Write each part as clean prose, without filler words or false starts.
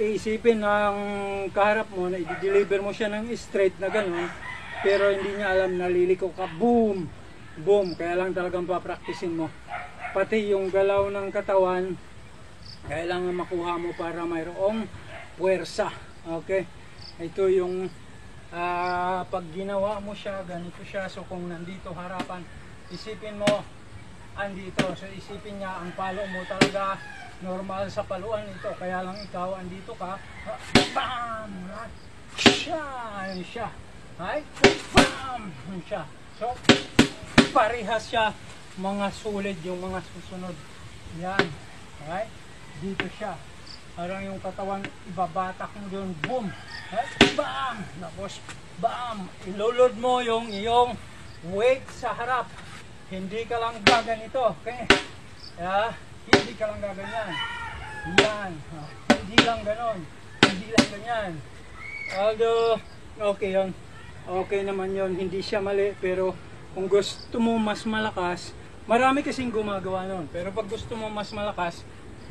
iisipin ng kaharap mo na i-deliver mo siya ng straight na gano'n, pero hindi niya alam na liliko ka, boom, boom. Kaya lang talagang papraktisin mo. Pati yung galaw ng katawan, kailangan makuha mo para mayroong puwersa. Okay? Ito yung pag ginawa mo siya, ganito siya. So kung nandito harapan, isipin mo, andito. So isipin niya, ang palo mo talaga normal sa paluan ito. Kaya lang ikaw, andito ka, bam! Siya! Yan siya. Ay, bam! Yan siya. So, parehas siya, mga sulit yung mga susunod. Yan. Okay? Dito siya. Parang yung katawan, ibabatak mo doon, boom! Ay, bam! Tapos, bam! Ilulod mo yung iyong weight sa harap. Hindi ka lang gaganito. Okay? Hindi ka lang gaganyan. Yan. Hindi lang ganon. Hindi lang ganyan. Although, okay yun. Okay naman yun. Hindi siya mali. Pero kung gusto mo mas malakas, marami kasing gumagawa nun. Pero pag gusto mo mas malakas,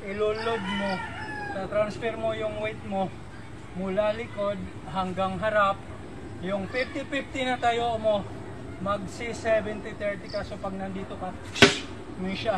ilulod mo, transfer mo yung weight mo mula likod hanggang harap. Yung 50-50 na tayo mo, magsi 70-30 ka. So pag nandito ka, may siya.